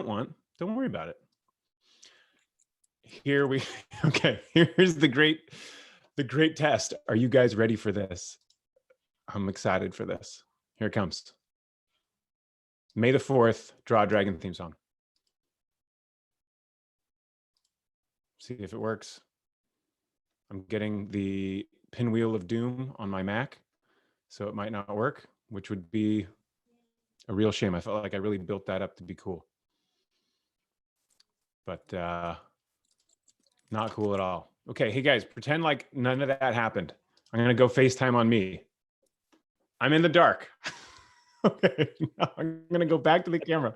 don't want, don't worry about it. Here we, okay, here's the great test. Are you guys ready for this? I'm excited for this. Here it comes. May the 4th, Draw a Dragon theme song. See if it works. I'm getting the pinwheel of doom on my Mac, so it might not work, which would be a real shame. I felt like I really built that up to be cool. But not cool at all. Okay, hey guys, pretend like none of that happened. I'm gonna go FaceTime on me. I'm in the dark. Okay, now I'm gonna go back to the camera.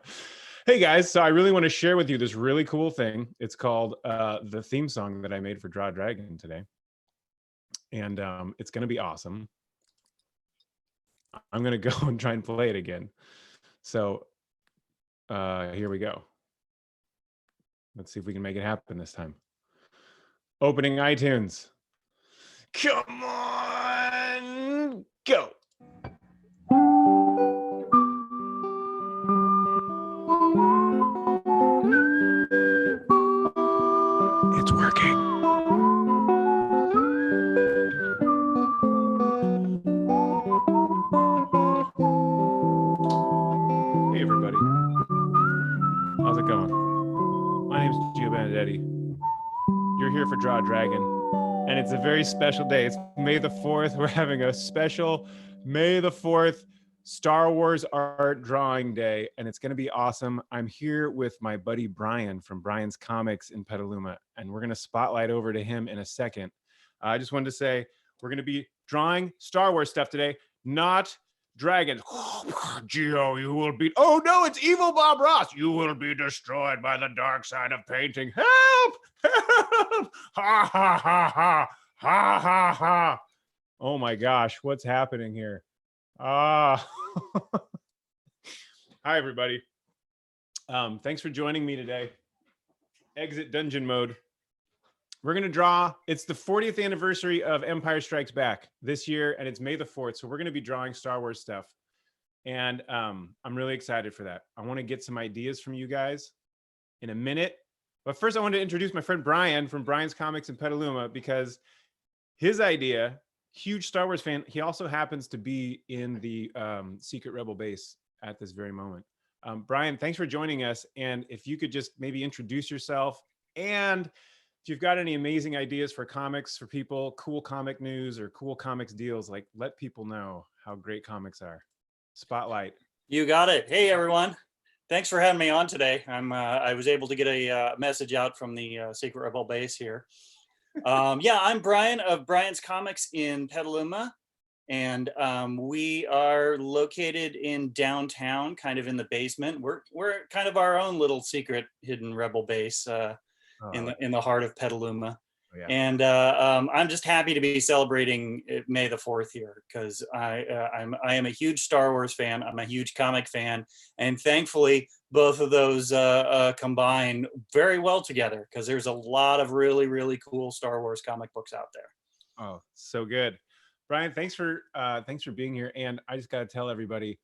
Hey guys, so I really want to share with you this really cool thing. It's called the theme song that I made for Draw a Dragon today. And it's gonna be awesome. I'm gonna go and try and play it again. So here we go. Let's see if we can make it happen this time. Opening iTunes. Come on, go. It's working. Hey everybody. How's it going? My name's Benedetti. You're here for Draw a Dragon, and it's a very special day. It's May the 4th. We're having a special May the 4th Star Wars Art Drawing Day, and it's going to be awesome. I'm here with my buddy Brian from Brian's Comics in Petaluma, and we're going to spotlight over to him in a second. I just wanted to say we're going to be drawing Star Wars stuff today, not dragons. Geo, you will be. Oh no, it's evil Bob Ross. You will be destroyed by the dark side of painting. Help! Help! Ha ha ha ha ha ha ha. Oh my gosh, what's happening here? Hi everybody. Thanks for joining me today. Exit dungeon mode. We're going to draw. It's the 40th anniversary of Empire Strikes Back this year, and it's May the 4th. So we're going to be drawing Star Wars stuff. And I'm really excited for that. I want to get some ideas from you guys in a minute. But first, I want to introduce my friend Brian from Brian's Comics in Petaluma, because his idea, huge Star Wars fan, he also happens to be in the Secret Rebel base at this very moment. Brian, thanks for joining us. And if you could just maybe introduce yourself, and if you've got any amazing ideas for comics for people, cool comic news or cool comics deals, like let people know how great comics are. Spotlight. You got it. Hey, everyone. Thanks for having me on today. I was able to get a message out from the Secret Rebel base here. Yeah, I'm Brian of Brian's Comics in Petaluma, and we are located in downtown, kind of in the basement. We're kind of our own little secret hidden rebel base in the heart of Petaluma. Oh, yeah. And I'm just happy to be celebrating May the 4th here, because I am a huge Star Wars fan. I'm a huge comic fan, and thankfully both of those combine very well together, because there's a lot of really, really cool Star Wars comic books out there. Oh, so good. Brian, thanks for being here. And I just got to tell everybody,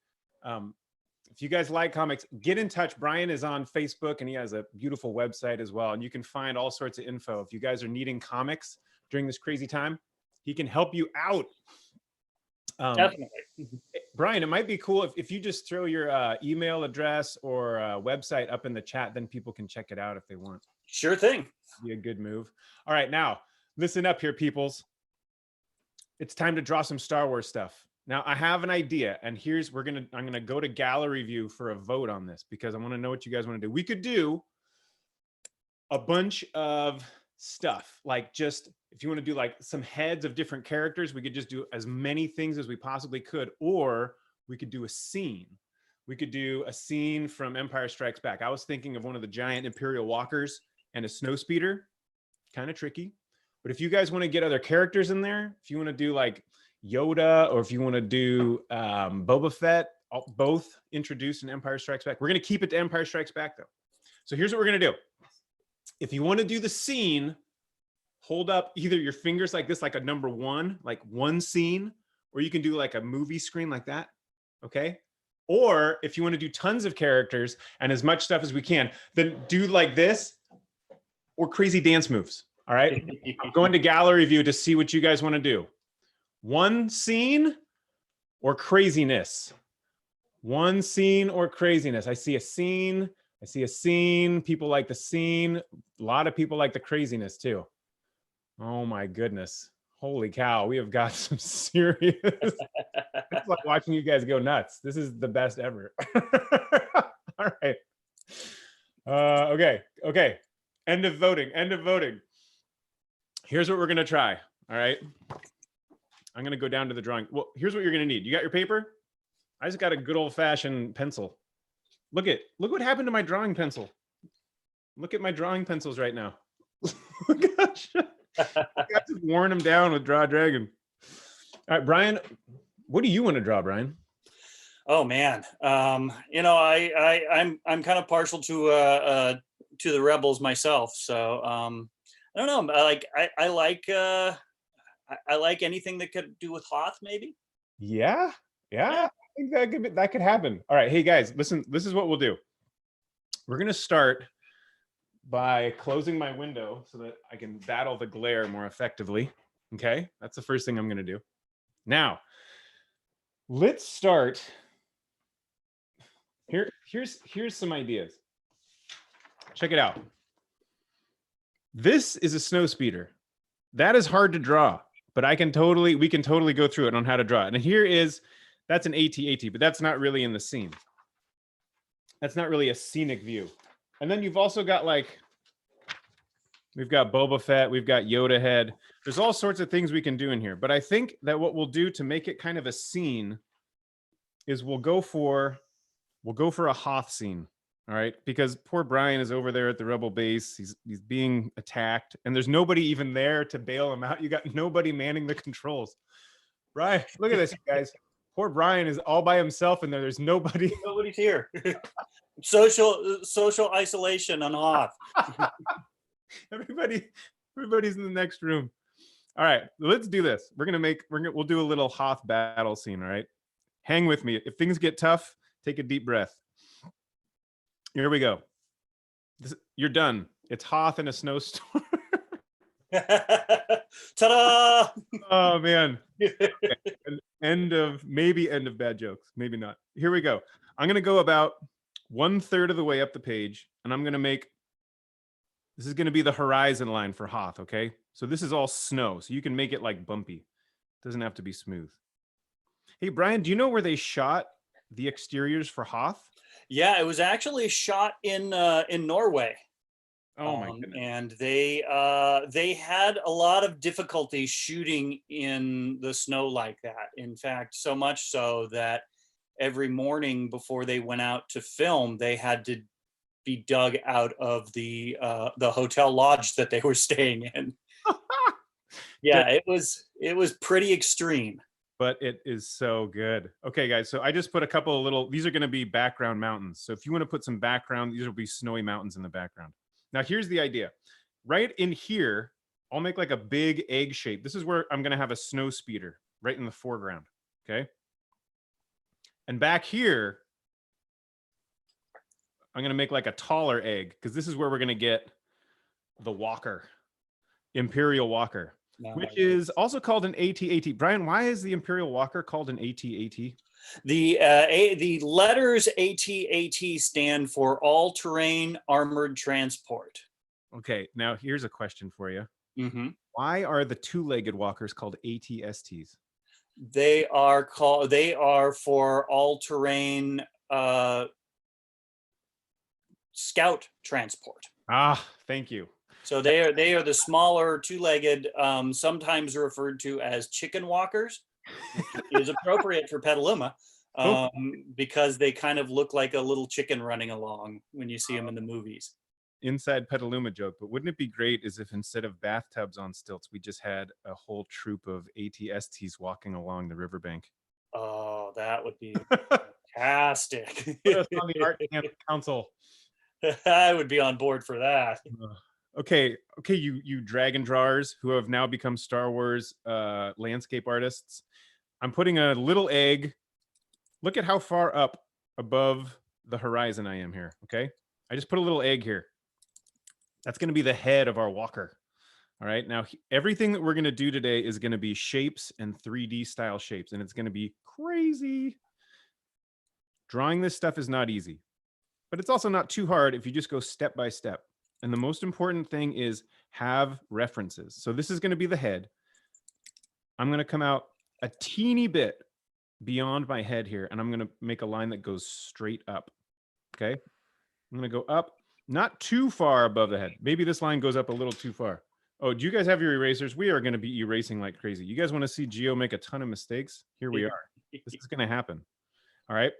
if you guys like comics, get in touch. Brian is on Facebook, and he has a beautiful website as well. And you can find all sorts of info. If you guys are needing comics during this crazy time, he can help you out. Definitely. Brian, it might be cool if you just throw your email address or website up in the chat, then people can check it out if they want. Sure thing. Be a good move. All right, now listen up here, peoples. It's time to draw some Star Wars stuff. Now I have an idea, and I'm gonna go to gallery view for a vote on this, because I want to know what you guys want to do. We could do a bunch of stuff, like just if you want to do like some heads of different characters, we could just do as many things as we possibly could, or we could do a scene. We could do a scene from Empire Strikes Back. I was thinking of one of the giant Imperial walkers and a snowspeeder. Kind of tricky. But if you guys want to get other characters in there, if you want to do like Yoda, or if you want to do Boba Fett, both introduced in Empire Strikes Back. We're going to keep it to Empire Strikes Back, though. So here's what we're going to do. If you want to do the scene, hold up either your fingers like this, like a number one, like one scene, or you can do like a movie screen like that. Okay? Or if you want to do tons of characters and as much stuff as we can, then do like this or crazy dance moves. All right. I'm going to gallery view to see what you guys want to do. One scene or craziness. One scene or craziness. I see a scene. I see a scene. People like the scene. A lot of people like the craziness too. Oh my goodness. Holy cow. We have got some serious. It's like watching you guys go nuts. This is the best ever. All right. Okay. Okay. End of voting. End of voting. Here's what we're going to try. All right. I'm going to go down to the drawing. Well, here's what you're going to need. You got your paper? I just got a good old fashioned pencil. Look what happened to my drawing pencil. Look at my drawing pencils right now. Gosh. I just worn them down with Draw Dragon. All right, Brian, what do you want to draw, Brian? Oh man, you know, I'm kind of partial to the Rebels myself, so I don't know. I like anything that could do with Hoth, maybe. Yeah. I think that could happen. All right, hey guys, listen. This is what we'll do. We're gonna start by closing my window so that I can battle the glare more effectively. Okay, that's the first thing I'm gonna do. Now, let's start. Here's some ideas. Check it out. This is a snow speeder. That is hard to draw, but we can totally go through it on how to draw it. And that's an AT-AT, but that's not really in the scene. That's not really a scenic view. And then you've also got we've got Boba Fett, we've got Yoda head. There's all sorts of things we can do in here. But I think that what we'll do to make it kind of a scene is we'll go for a Hoth scene. All right, because poor Brian is over there at the Rebel base. He's being attacked, and there's nobody even there to bail him out. You got nobody manning the controls. Brian, look at this, you guys. Poor Brian is all by himself in there. There's nobody. Nobody's here. Social isolation on Hoth. Everybody's in the next room. All right, let's do this. We'll do a little Hoth battle scene. All right, hang with me. If things get tough, take a deep breath. Here we go. You're done. It's Hoth in a snowstorm. Ta-da! Oh man. Okay. End of bad jokes. Maybe not. Here we go. I'm gonna go about 1/3 of the way up the page, and I'm gonna make. This is gonna be the horizon line for Hoth. Okay. So this is all snow, so you can make it like bumpy. It doesn't have to be smooth. Hey Brian, do you know where they shot the exteriors for Hoth? Yeah, it was actually shot in Norway. Oh my goodness. And they had a lot of difficulty shooting in the snow like that. In fact, so much so that every morning before they went out to film, they had to be dug out of the hotel lodge that they were staying in. Yeah, it was pretty extreme. But it is so good. Okay, guys. So I just put a couple of little, these are going to be background mountains. So if you want to put some background, these will be snowy mountains in the background. Now, here's the idea. Right in here, I'll make like a big egg shape. This is where I'm going to have a snow speeder right in the foreground. Okay. And back here, I'm going to make like a taller egg because this is where we're going to get the walker, Imperial Walker. Which is also called an AT-AT. Brian, why is the Imperial Walker called an AT-AT? The letters AT-AT stand for all-terrain armored transport. Okay, now here's a question for you. Mm-hmm. Why are the two-legged walkers called AT-STs? They are for all-terrain scout transport. Ah, thank you. So they are the smaller two-legged, sometimes referred to as chicken walkers, which is appropriate for Petaluma because they kind of look like a little chicken running along when you see them in the movies. Inside Petaluma joke, but wouldn't it be great as if instead of bathtubs on stilts, we just had a whole troop of AT-STs walking along the riverbank? Oh, that would be fantastic. Put us on the Art Council. I would be on board for that. Okay, you dragon drawers who have now become Star Wars landscape artists. I'm putting a little egg. Look at how far up above the horizon I am here, okay? I just put a little egg here. That's going to be the head of our walker. All right, now everything that we're going to do today is going to be shapes and 3D style shapes, and it's going to be crazy. Drawing this stuff is not easy, but it's also not too hard if you just go step by step. And the most important thing is have references. So this is going to be the head. I'm going to come out a teeny bit beyond my head here, and I'm going to make a line that goes straight up. Okay, I'm going to go up, not too far above the head. Maybe this line goes up a little too far. Oh, do you guys have your erasers? We are going to be erasing like crazy. You guys want to see Geo make a ton of mistakes? Here we are. This is going to happen. All right.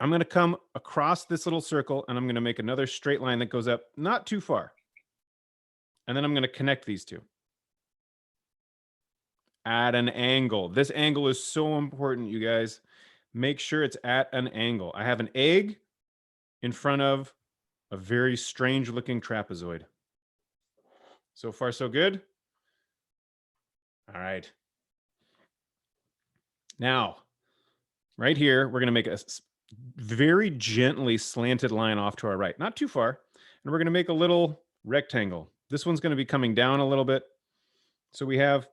I'm going to come across this little circle, and I'm going to make another straight line that goes up not too far. And then I'm going to connect these two at an angle. This angle is so important, you guys. Make sure it's at an angle. I have an egg in front of a very strange looking trapezoid. So far, so good. All right. Now, right here, we're going to make a very gently slanted line off to our right, not too far. And we're going to make a little rectangle. This one's going to be coming down a little bit. So we have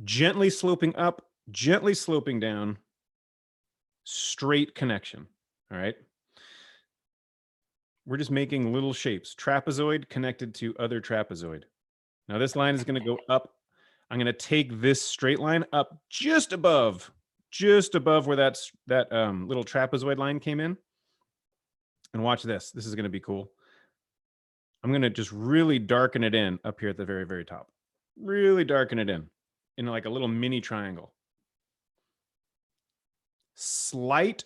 gently sloping up, gently sloping down, straight connection. All right. We're just making little shapes, trapezoid connected to other trapezoid. Now this line is going to go up. I'm going to take this straight line up just above where that little trapezoid line came in. And watch this. This is going to be cool. I'm going to just really darken it in up here at the very, very top. Really darken it in like a little mini triangle. Slight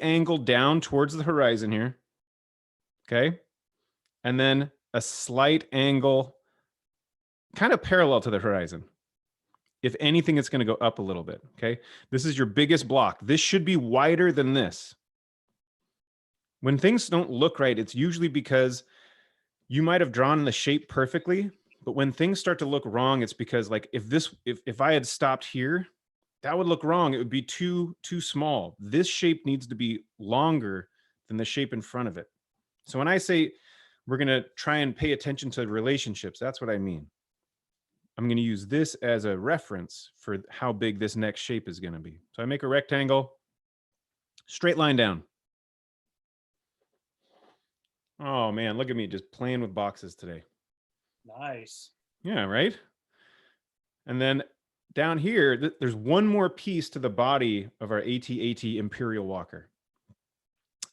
angle down towards the horizon here. Okay. And then a slight angle kind of parallel to the horizon. If anything, it's going to go up a little bit. Okay. This is your biggest block. This should be wider than this. When things don't look right, it's usually because you might have drawn the shape perfectly, but when things start to look wrong, it's because like if I had stopped here, that would look wrong. It would be too small. This shape needs to be longer than the shape in front of it. So when I say we're going to try and pay attention to relationships, that's what I mean. I'm going to use this as a reference for how big this next shape is going to be. So I make a rectangle, straight line down. Oh man, look at me just playing with boxes today. Nice. Yeah, right? And then down here, there's one more piece to the body of our AT-AT Imperial Walker.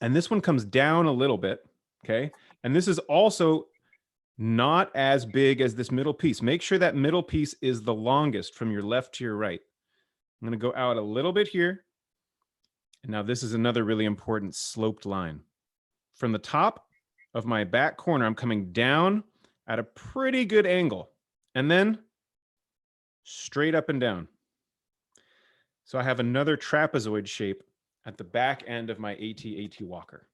And this one comes down a little bit, okay? And this is also not as big as this middle piece. Make sure that middle piece is the longest from your left to your right. I'm going to go out a little bit here. And now this is another really important sloped line. From the top of my back corner, I'm coming down at a pretty good angle and then straight up and down. So I have another trapezoid shape at the back end of my AT-AT Walker.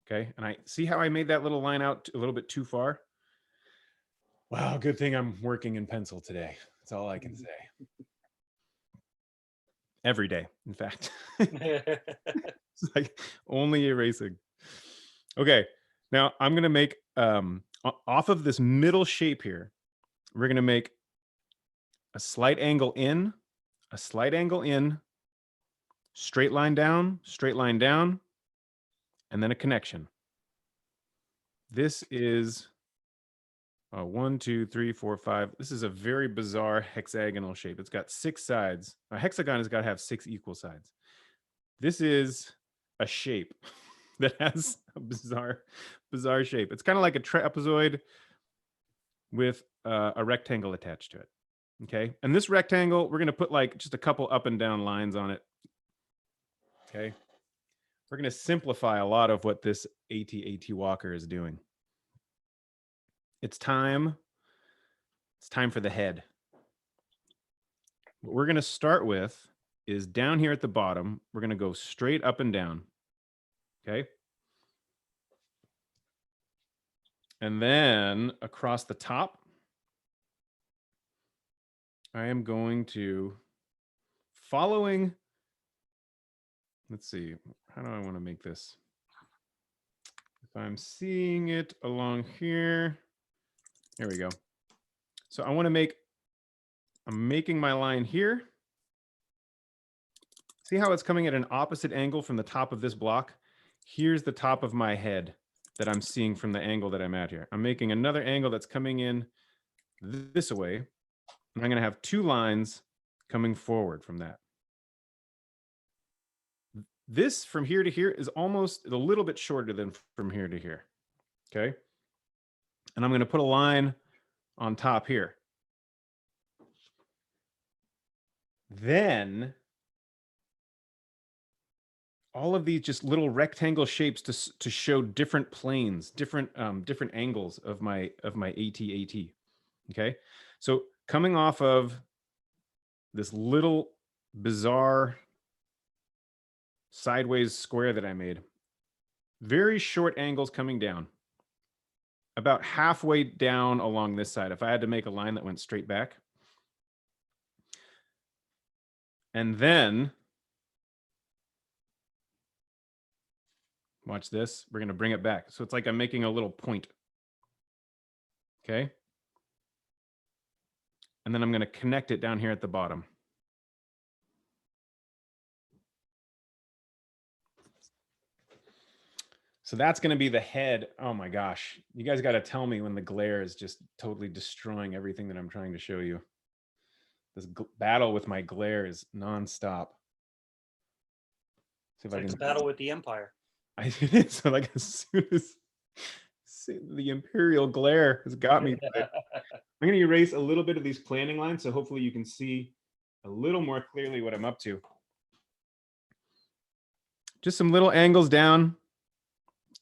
Okay. And I see how I made that little line out a little bit too far. Wow. Good thing I'm working in pencil today. That's all I can say. Every day, in fact. It's like only erasing. Okay. Now I'm going to make, off of this middle shape here, we're going to make a slight angle in, a slight angle in, straight line down, and then a connection. This is 1, 2, 3, 4, 5. This is a very bizarre hexagonal shape. It's got 6 sides. A hexagon has got to have 6 equal sides. This is a shape that has a bizarre shape. It's kind of like a trapezoid with a rectangle attached to it. Okay. And this rectangle, we're going to put like just a couple up and down lines on it. Okay. We're going to simplify a lot of what this AT-AT Walker is doing. It's time for the head. What we're going to start with is down here at the bottom. We're going to go straight up and down. Okay. And then across the top, I am going to, following let's see, how do I want to make this? If I'm seeing it along here, there we go. So I want to make, I'm making my line here. See how it's coming at an opposite angle from the top of this block? Here's the top of my head that I'm seeing from the angle that I'm at here. I'm making another angle that's coming in this way. And I'm going to have two lines coming forward from that. This from here to here is almost a little bit shorter than from here to here. Okay. And I'm going to put a line on top here. Then all of these just little rectangle shapes to show different planes, different angles of my AT. Okay. So coming off of this little bizarre sideways square that I made, very short angles coming down, about halfway down along this side. If I had to make a line that went straight back. And then watch this. We're going to bring it back. So it's like I'm making a little point. Okay. And then I'm going to connect it down here at the bottom. So that's going to be the head. Oh my gosh. You guys got to tell me when the glare is just totally destroying everything that I'm trying to show you. This battle with my glare is nonstop. See if I can. It's a battle with the Empire. I did. So like as soon as the Imperial glare has got me. I'm going to erase a little bit of these planning lines. So hopefully you can see a little more clearly what I'm up to. Just some little angles down,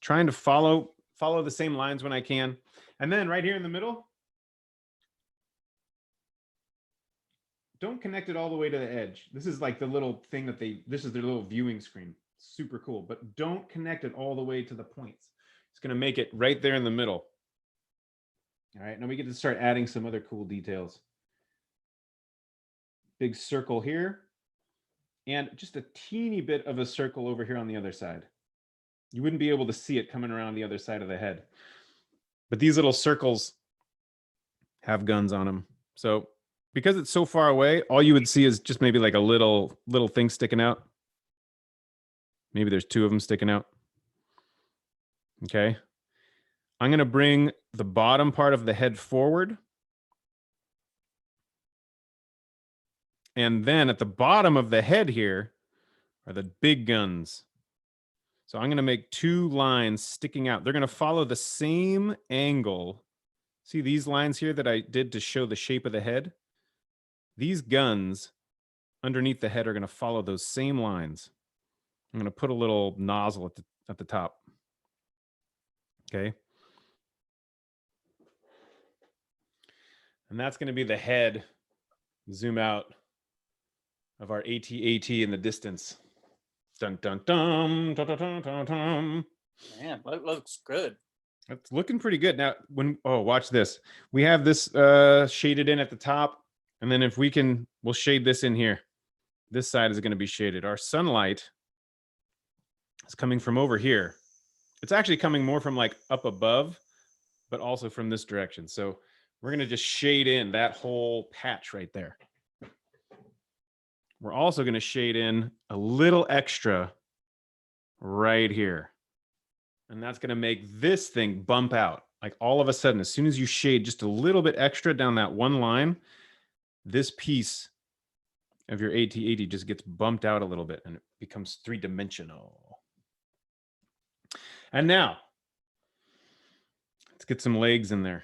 trying to follow the same lines when I can. And then right here in the middle, don't connect it all the way to the edge. This is like the little thing that this is their little viewing screen. Super cool, but don't connect it all the way to the points. It's going to make it right there in the middle. All right, now we get to start adding some other cool details. Big circle here, and just a teeny bit of a circle over here on the other side. You wouldn't be able to see it coming around the other side of the head. But these little circles have guns on them. So because it's so far away, all you would see is just maybe like a little thing sticking out. Maybe there's two of them sticking out. Okay. I'm going to bring the bottom part of the head forward. And then at the bottom of the head here are the big guns. So I'm going to make two lines sticking out. They're going to follow the same angle. See these lines here that I did to show the shape of the head? These guns underneath the head are going to follow those same lines. I'm going to put a little nozzle at the top. Okay. And that's going to be the head. Zoom out of our AT-AT in the distance. Dun, dun, dun, dun, dun, dun, dun, dun. Man, that looks good. It's looking pretty good. Now, watch this. We have this shaded in at the top. And then if we can, we'll shade this in here. This side is going to be shaded. Our sunlight is coming from over here. It's actually coming more from like up above, but also from this direction. So we're going to just shade in that whole patch right there. We're also going to shade in a little extra right here. And that's going to make this thing bump out. Like all of a sudden, as soon as you shade just a little bit extra down that one line, this piece of your AT-AT just gets bumped out a little bit and it becomes three-dimensional. And now, let's get some legs in there.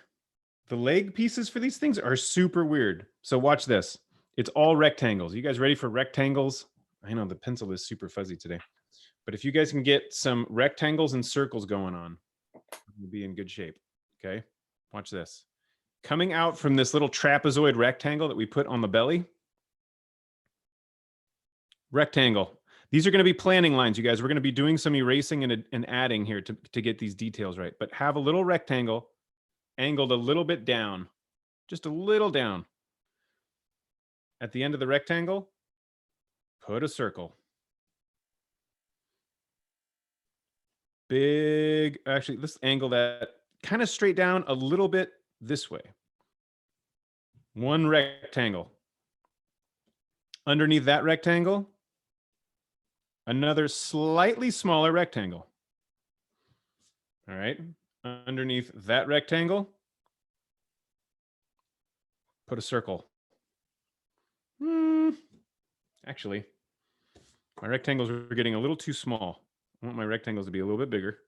The leg pieces for these things are super weird. So watch this. It's all rectangles. You guys ready for rectangles? I know the pencil is super fuzzy today. But if you guys can get some rectangles and circles going on, you'll be in good shape. Okay, watch this. Coming out from this little trapezoid rectangle that we put on the belly. Rectangle. These are going to be planning lines, you guys. We're going to be doing some erasing and adding here to get these details right. But have a little rectangle angled a little bit down, just a little down. At the end of the rectangle, put a circle. big, actually, let's angle that kind of straight down a little bit this way. One rectangle. Underneath that rectangle, another slightly smaller rectangle. All right. Underneath that rectangle, put a circle. Actually, my rectangles are getting a little too small. I want my rectangles to be a little bit bigger.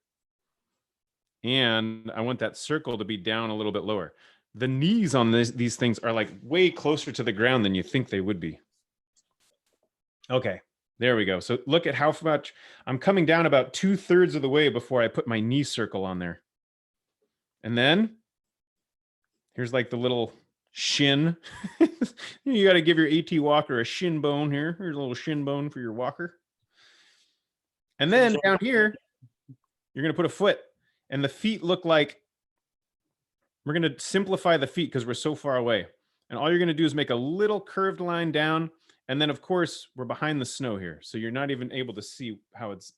And I want that circle to be down a little bit lower. The knees on these things are like way closer to the ground than you think they would be. Okay, there we go. So look at how much I'm coming down, about 2/3 of the way before I put my knee circle on there. And then here's like the little shin. You got to give your AT walker a shin bone here. Here's a little shin bone for your walker. And then down here, you're going to put a foot. And the feet look like, we're going to simplify the feet because we're so far away. And all you're going to do is make a little curved line down. And then, of course, we're behind the snow here. So you're not even able to see how it's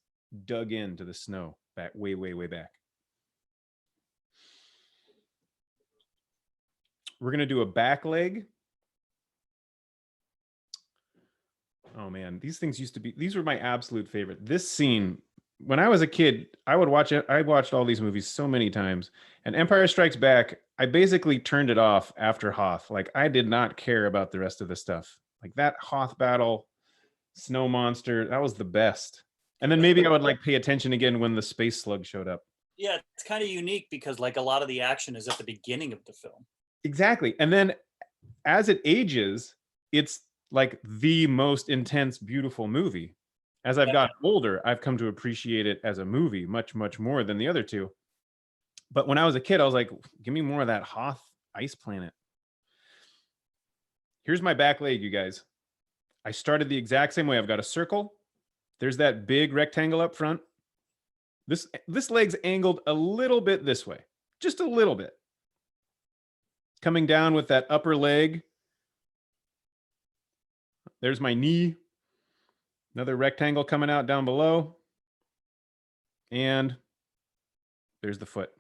dug into the snow back way, way, way back. We're going to do a back leg. Oh, man. These things used to be, these were my absolute favorite. This scene, when I was a kid, I would watch it. I watched all these movies so many times. And Empire Strikes Back, I basically turned it off after Hoth. Like, I did not care about the rest of the stuff. Like that Hoth battle, snow monster, that was the best. And then maybe I would like pay attention again when the space slug showed up. Yeah, it's kind of unique because like a lot of the action is at the beginning of the film. Exactly. And then as it ages, it's like the most intense, beautiful movie. As I've gotten older, I've come to appreciate it as a movie much, much more than the other two. But when I was a kid, I was like, give me more of that Hoth ice planet. Here's my back leg, you guys. I started the exact same way. I've got a circle. There's that big rectangle up front. This leg's angled a little bit this way, just a little bit. Coming down with that upper leg. There's my knee. Another rectangle coming out down below. And there's the foot.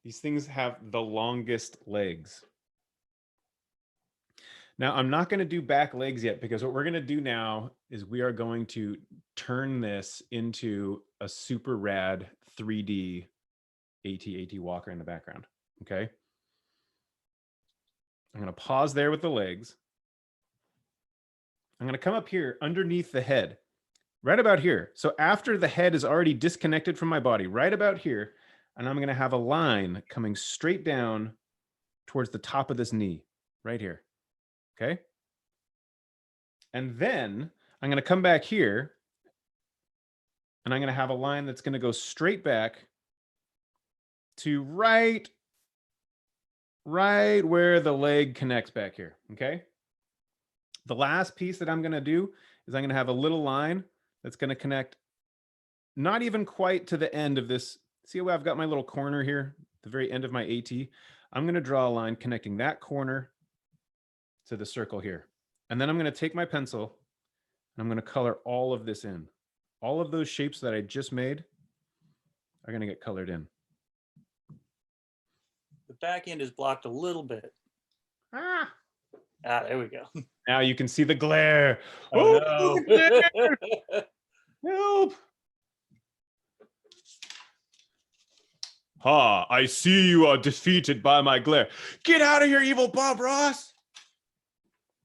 These things have the longest legs. Now, I'm not going to do back legs yet because what we're going to do now is we are going to turn this into a super rad 3D AT walker in the background. Okay. I'm going to pause there with the legs. I'm going to come up here underneath the head, right about here. So after the head is already disconnected from my body, right about here, and I'm going to have a line coming straight down towards the top of this knee, right here. Okay. And then I'm going to come back here and I'm going to have a line that's going to go straight back to right where the leg connects back here. Okay. The last piece that I'm going to do is I'm going to have a little line that's going to connect not even quite to the end of this. See how I've got my little corner here, the very end of my AT. I'm going to draw a line connecting that corner to the circle here. And then I'm going to take my pencil and I'm going to color all of this in. All of those shapes that I just made are going to get colored in. The back end is blocked a little bit. Ah, there we go. now you can see the glare. Oh, no. Help. Ha, I see you are defeated by my glare. Get out of here, evil Bob Ross.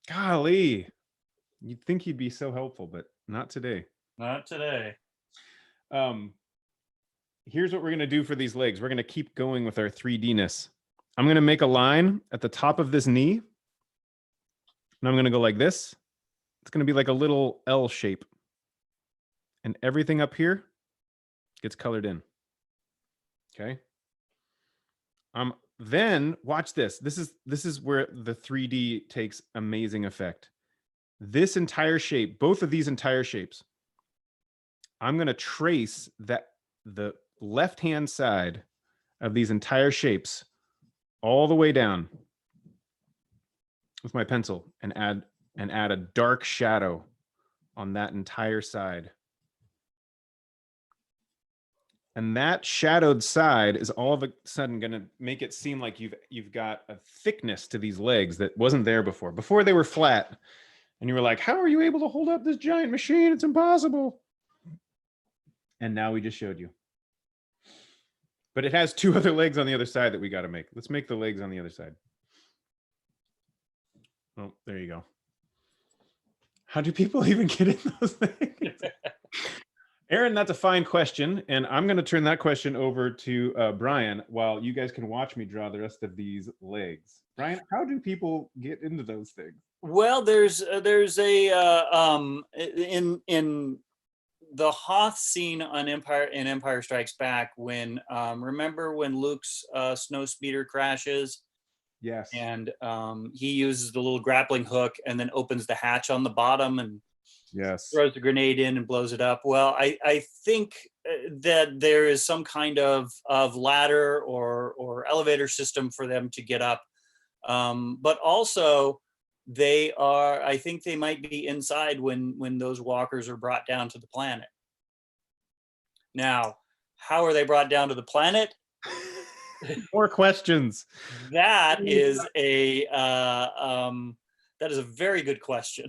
Golly. You'd think he'd be so helpful, but not today. Not today. Here's what we're going to do for these legs. We're going to keep going with our 3D-ness. I'm going to make a line at the top of this knee. And I'm going to go like this. It's going to be like a little L shape. And everything up here gets colored in. Okay. Then watch this. This is where the 3D takes amazing effect. This entire shape, both of these entire shapes, I'm going to trace the left-hand side of these entire shapes all the way down with my pencil and add a dark shadow on that entire side. And that shadowed side is all of a sudden going to make it seem like you've got a thickness to these legs that wasn't there before. Before they were flat, and you were like, how are you able to hold up this giant machine? It's impossible. And now we just showed you. But it has two other legs on the other side that we got to make. Let's make the legs on the other side. Oh, there you go. How do people even get in those things? Aaron, that's a fine question. And I'm going to turn that question over to Brian while you guys can watch me draw the rest of these legs. Brian, how do people get into those things? Well, there's in the Hoth scene on Empire Strikes Back, when remember when Luke's snow speeder crashes? Yes. And he uses the little grappling hook and then opens the hatch on the bottom and yes, throws the grenade in and blows it up. Well, I think that there is some kind of ladder or elevator system for them to get up. But also I think they might be inside when those walkers are brought down to the planet. Now, how are they brought down to the planet? More questions. That is a very good question.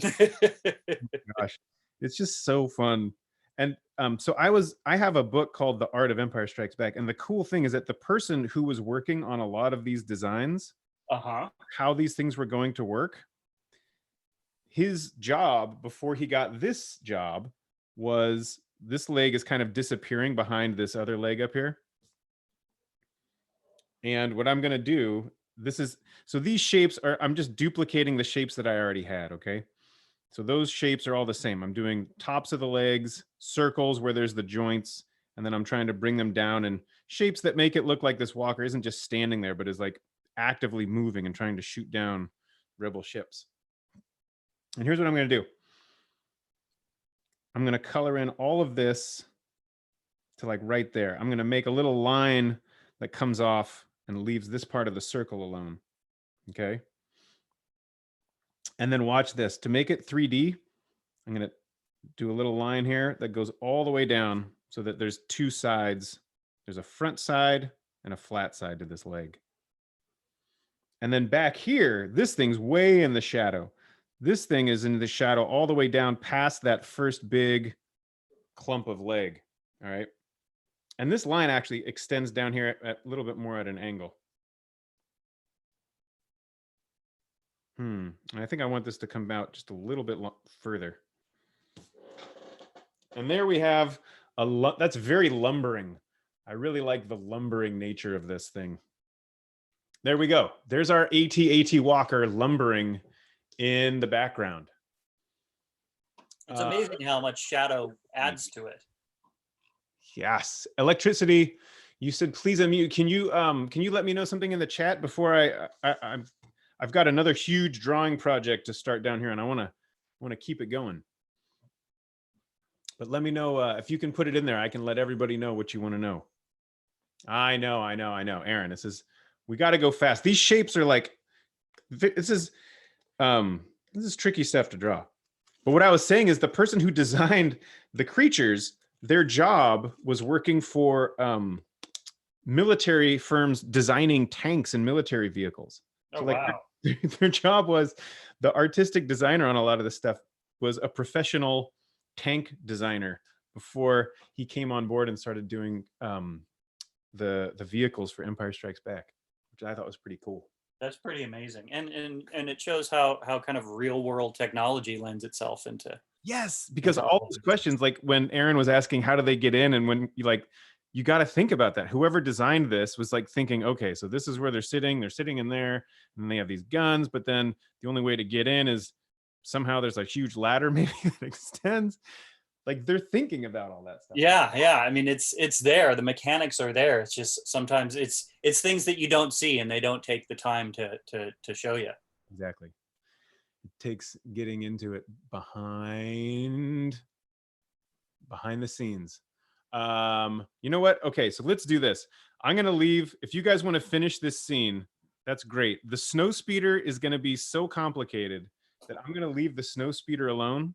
Gosh, it's just so fun. And so I have a book called The Art of Empire Strikes Back. And the cool thing is that the person who was working on a lot of these designs, how these things were going to work, his job before he got this job was this leg is kind of disappearing behind this other leg up here. And what I'm going to do, so these shapes are, I'm just duplicating the shapes that I already had, okay? So those shapes are all the same. I'm doing tops of the legs, circles where there's the joints, and then I'm trying to bring them down in shapes that make it look like this walker isn't just standing there, but is like actively moving and trying to shoot down rebel ships. And here's what I'm going to do. I'm going to color in all of this to like right there. I'm going to make a little line that comes off and leaves this part of the circle alone. Okay. And then watch this. To make it 3D, I'm going to do a little line here that goes all the way down so that there's two sides. There's a front side and a flat side to this leg. And then back here, this thing's way in the shadow. This thing is in the shadow all the way down past that first big clump of leg. All right. And this line actually extends down here at a little bit more at an angle. I think I want this to come out just a little bit further. And there we have that's very lumbering. I really like the lumbering nature of this thing. There we go. There's our AT-AT walker lumbering in the background. It's amazing how much shadow adds to it. Yes. Electricity. You said please unmute. Can you let me know something in the chat before I've got another huge drawing project to start down here, and I want to keep it going. But let me know if you can put it in there. I can let everybody know what you want to know. I know. Aaron, we got to go fast. These shapes are like, this is tricky stuff to draw. But what I was saying is the person who designed the creatures, their job was working for military firms designing tanks and military vehicles. So wow. Their job was, the artistic designer on a lot of this stuff was a professional tank designer before he came on board and started doing the vehicles for Empire Strikes Back, which I thought was pretty cool. That's pretty amazing. And it shows how kind of real world technology lends itself into. Yes, because all those questions, like when Aaron was asking how do they get in, and when you got to think about that. Whoever designed this was like thinking, okay, so this is where they're sitting in there, and they have these guns, but then the only way to get in is somehow there's a huge ladder maybe that extends. Like they're thinking about all that stuff. Yeah. I mean, it's there. The mechanics are there. It's just sometimes it's things that you don't see and they don't take the time to show you. Exactly. It takes getting into it behind the scenes. You know what? Okay, so let's do this. I'm going to leave. If you guys want to finish this scene, that's great. The snow speeder is going to be so complicated that I'm going to leave the snow speeder alone.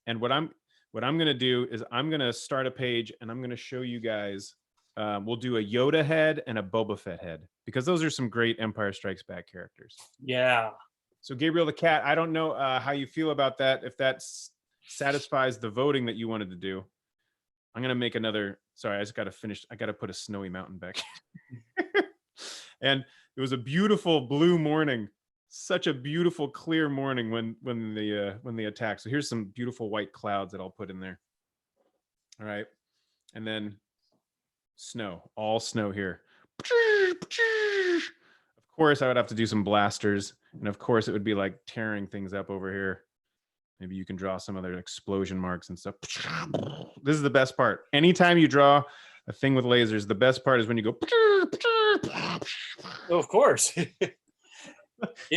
And what I'm going to do is I'm going to start a page and I'm going to show you guys we'll do a Yoda head and a Boba Fett head, because those are some great Empire Strikes Back characters. Yeah. So Gabriel the Cat, I don't know how you feel about that. If that satisfies the voting that you wanted to do, I'm gonna make another. Sorry, I just got to finish. I got to put a snowy mountain back. And it was a beautiful blue morning, such a beautiful clear morning when they attack. So here's some beautiful white clouds that I'll put in there. All right, and then snow, all snow here. Of course, I would have to do some blasters, and of course, it would be like tearing things up over here. Maybe you can draw some other explosion marks and stuff. This is the best part. Anytime you draw a thing with lasers, the best part is when you go. Oh, of course. You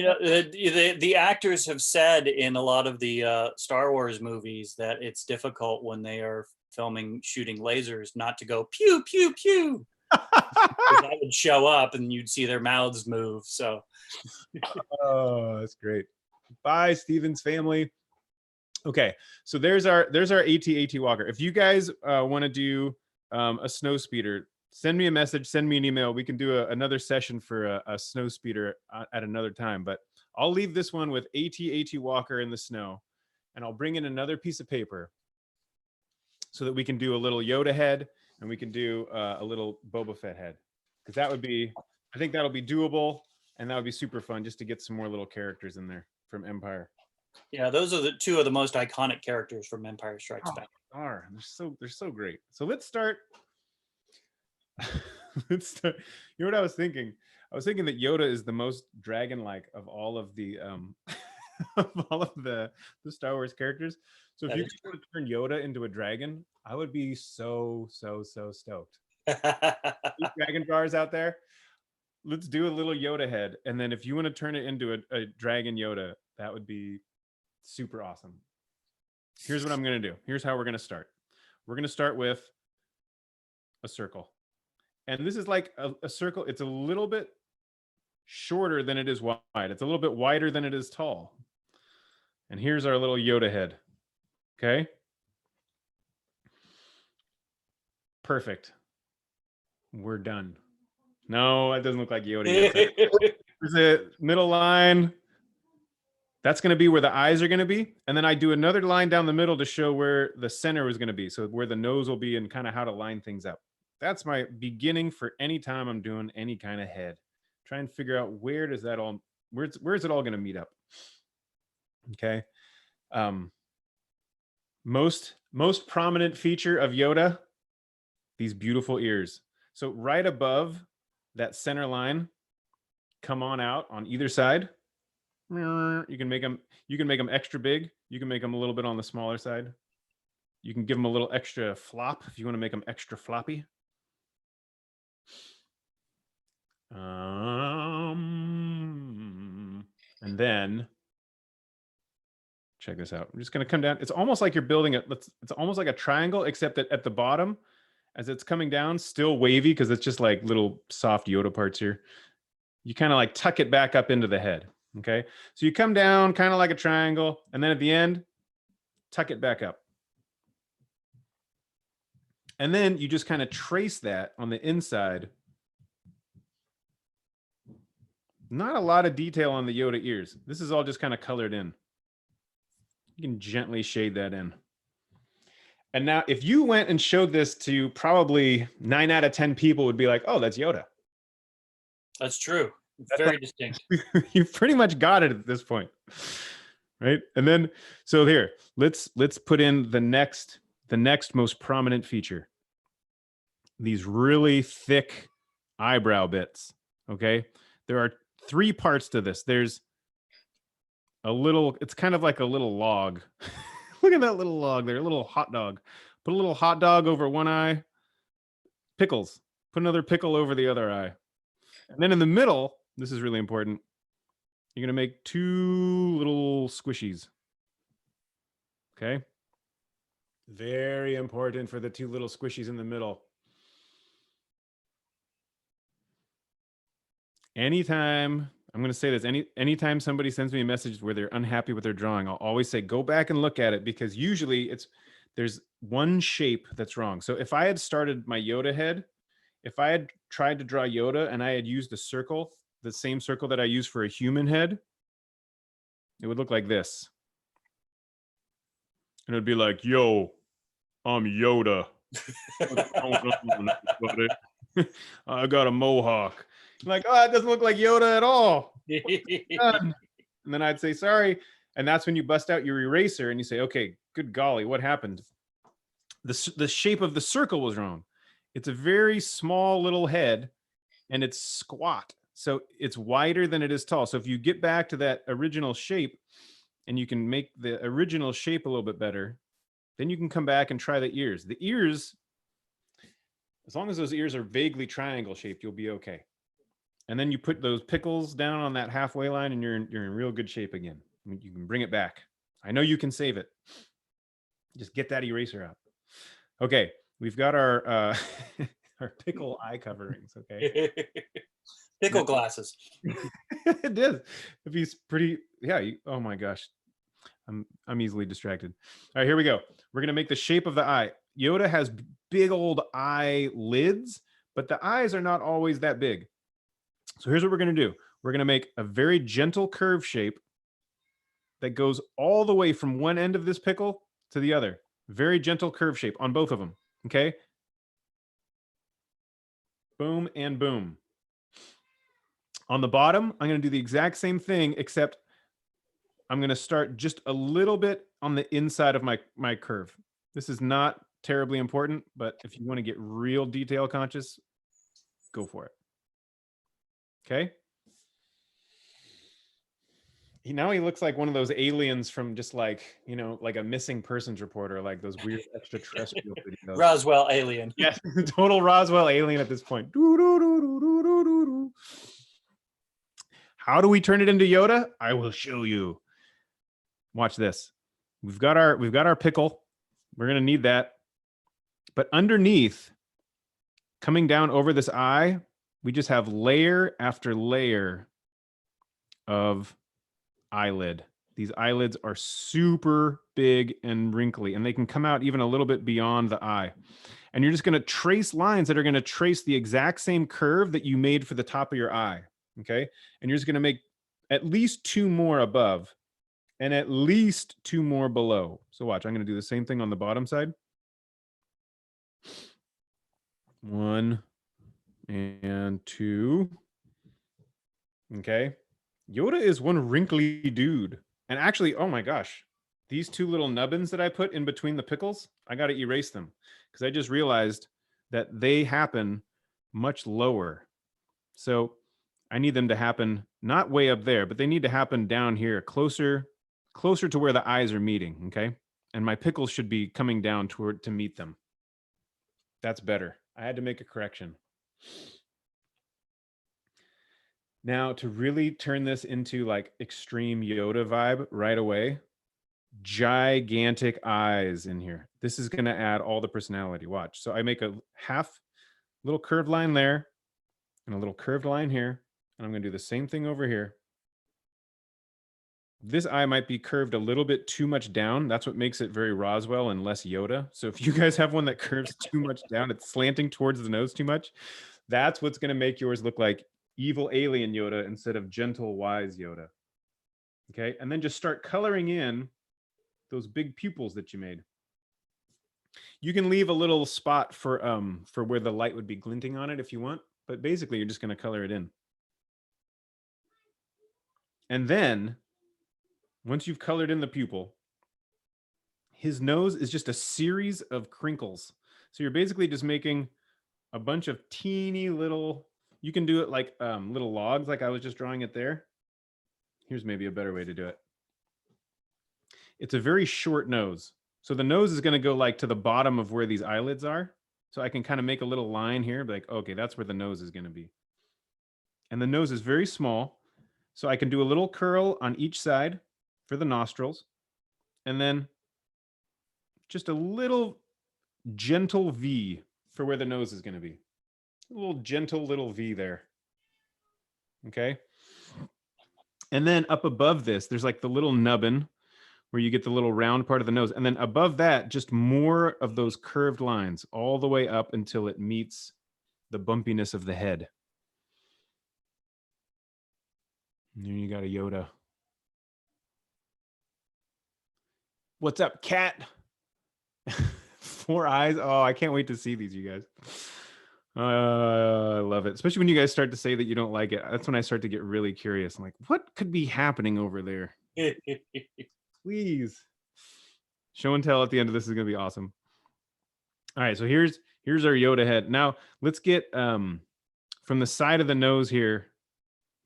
know, the actors have said in a lot of the Star Wars movies that it's difficult when they are shooting lasers not to go pew, pew, pew. That would show up and you'd see their mouths move. So, oh, that's great. Bye, Steven's family. Okay, so there's our AT Walker. If you guys want to do a snow speeder, send me a message, send me an email. We can do another session for a snow speeder at another time. But I'll leave this one with AT Walker in the snow, and I'll bring in another piece of paper so that we can do a little Yoda head and we can do a little Boba Fett head, because that would be, I think that'll be doable, and that would be super fun just to get some more little characters in there from Empire. yeah, those are the two of the most iconic characters from Empire Strikes Back. They're so great. So let's start. Let's start. You know what I was thinking? I was thinking that Yoda is the most dragon-like of all of the the Star Wars characters. So if you could turn Yoda into a dragon, I would be so stoked. Dragon drawers out there, let's do a little Yoda head, and then if you want to turn it into a dragon Yoda, that would be super awesome. Here's what I'm going to do. Here's how we're going to start. We're going to start with a circle. And this is like a circle. It's a little bit shorter than it is wide. It's a little bit wider than it is tall. And here's our little Yoda head. Okay. Perfect. We're done. No, it doesn't look like Yoda yet. There's a middle line. That's going to be where the eyes are going to be. And then I do another line down the middle to show where the center is going to be. So where the nose will be and kind of how to line things up. That's my beginning for any time I'm doing any kind of head. Try and figure out where's it all going to meet up. Okay. Most prominent feature of Yoda, these beautiful ears. So right above that center line, come on out on either side. You can make them extra big. You can make them a little bit on the smaller side. You can give them a little extra flop if you want to make them extra floppy. And then check this out. I'm just going to come down. It's almost like you're building it's almost like a triangle, except that at the bottom, as it's coming down, still wavy because it's just like little soft Yoda parts here. You kind of like tuck it back up into the head. Okay. So you come down kind of like a triangle, and then at the end, tuck it back up. And then you just kind of trace that on the inside. Not a lot of detail on the Yoda ears. This is all just kind of colored in. You can gently shade that in. And now if you went and showed this to probably 9 out of 10 people would be like, oh, that's Yoda. That's true. That's very distinct. You've pretty much got it at this point. Right? And then, so here, let's put in the next most prominent feature. These really thick eyebrow bits. Okay? There are 3 parts to this. There's it's kind of like a little log. Look at that little log there, a little hot dog. Put a little hot dog over one eye. Pickles. Put another pickle over the other eye. And then in the middle, this is really important, you're going to make 2 little squishies. Okay? Very important for the 2 little squishies in the middle. Anytime, I'm going to say this, anytime somebody sends me a message where they're unhappy with their drawing, I'll always say, go back and look at it, because usually there's one shape that's wrong. So if I had started my Yoda head if I had tried to draw Yoda and I had used a circle, the same circle that I use for a human head, it would look like this. And it'd be like, yo, I'm Yoda. What's going on, everybody? I got a mohawk. I'm like, oh, it doesn't look like Yoda at all. And then I'd say, sorry. And that's when you bust out your eraser and you say, okay, good golly, what happened? The shape of the circle was wrong. It's a very small little head and it's squat. So it's wider than it is tall. So if you get back to that original shape and you can make the original shape a little bit better, then you can come back and try the ears. The ears, as long as those ears are vaguely triangle shaped, you'll be okay. And then you put those pickles down on that halfway line and you're in real good shape again. You can bring it back. I know you can save it. Just get that eraser out. Okay, we've got our our pickle eye coverings, okay? Pickle glasses. It is. If he's pretty, yeah, oh my gosh. I'm easily distracted. All right, here we go. We're gonna make the shape of the eye. Yoda has big old eye lids, but the eyes are not always that big. So here's what we're gonna do. We're gonna make a very gentle curve shape that goes all the way from one end of this pickle to the other. Very gentle curve shape on both of them, okay? Boom and boom. On the bottom, I'm gonna do the exact same thing, except I'm gonna start just a little bit on the inside of my curve. This is not terribly important, but if you wanna get real detail conscious, go for it. Okay? Now he looks like one of those aliens from just like, you know, like a missing persons reporter, like those weird extraterrestrial videos. Roswell alien. Yes, total Roswell alien at this point. How do we turn it into Yoda? I will show you. Watch this. We've got our pickle. We're gonna need that. But underneath, coming down over this eye, we just have layer after layer of eyelid. These eyelids are super big and wrinkly, and they can come out even a little bit beyond the eye. And you're just going to trace lines that are going to trace the exact same curve that you made for the top of your eye. Okay. And you're just going to make at least 2 more above and at least 2 more below. So watch, I'm going to do the same thing on the bottom side. 1 and 2. Okay. Yoda is one wrinkly dude. And actually, oh my gosh, these 2 little nubbins that I put in between the pickles, I got to erase them because I just realized that they happen much lower. So I need them to happen not way up there, but they need to happen down here, closer to where the eyes are meeting, okay? And my pickles should be coming down toward to meet them. That's better. I had to make a correction. Now, to really turn this into like extreme Yoda vibe right away, gigantic eyes in here. This is going to add all the personality. Watch. So I make a half little curved line there and a little curved line here. And I'm going to do the same thing over here. This eye might be curved a little bit too much down. That's what makes it very Roswell and less Yoda. So if you guys have one that curves too much down, it's slanting towards the nose too much, that's what's going to make yours look like evil alien Yoda instead of gentle, wise Yoda. Okay, and then just start coloring in those big pupils that you made. You can leave a little spot for where the light would be glinting on it if you want, but basically you're just going to color it in. And then once you've colored in the pupil, his nose is just a series of crinkles. So you're basically just making a bunch of teeny little, you can do it like little logs like I was just drawing it there. Here's maybe a better way to do it. It's a very short nose. So the nose is going to go like to the bottom of where these eyelids are. So I can kind of make a little line here, be like, okay, that's where the nose is going to be. And the nose is very small. So I can do a little curl on each side for the nostrils. And then just a little gentle V for where the nose is going to be. A little gentle little V there. Okay. And then up above this, there's like the little nubbin where you get the little round part of the nose. And then above that, just more of those curved lines all the way up until it meets the bumpiness of the head. And then you got a Yoda. What's up, cat? 4 eyes. Oh, I can't wait to see these, you guys. I love it. Especially when you guys start to say that you don't like it. That's when I start to get really curious. I'm like, what could be happening over there? Please. Show and tell at the end of this is going to be awesome. All right, so here's our Yoda head. Now, let's get from the side of the nose here,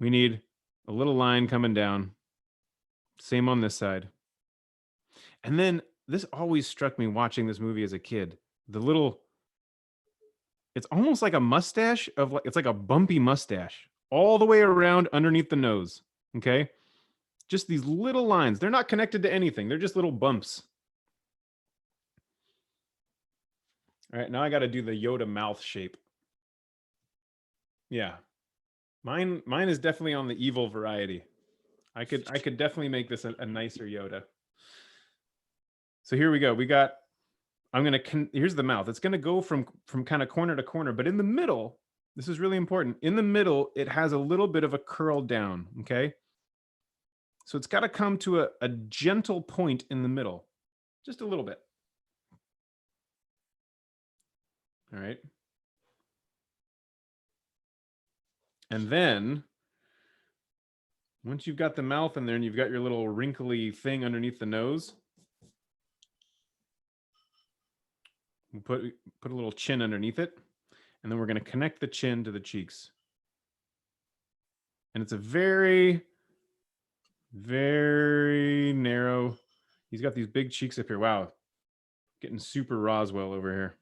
we need a little line coming down. Same on this side. And then this always struck me watching this movie as a kid. The little, it's almost like a mustache of like, it's like a bumpy mustache all the way around underneath the nose. Okay. Just these little lines. They're not connected to anything. They're just little bumps. All right. Now I got to do the Yoda mouth shape. Yeah. Mine is definitely on the evil variety. I could definitely make this a nicer Yoda. So here we go. We got, here's the mouth. It's going to go from kind of corner to corner, but in the middle, this is really important. In the middle, it has a little bit of a curl down. Okay. So it's got to come to a gentle point in the middle, just a little bit. All right. And then once you've got the mouth in there and you've got your little wrinkly thing underneath the nose, we'll put a little chin underneath it. And then we're going to connect the chin to the cheeks. And it's a very, very narrow. He's got these big cheeks up here. Wow. Getting super Roswell over here.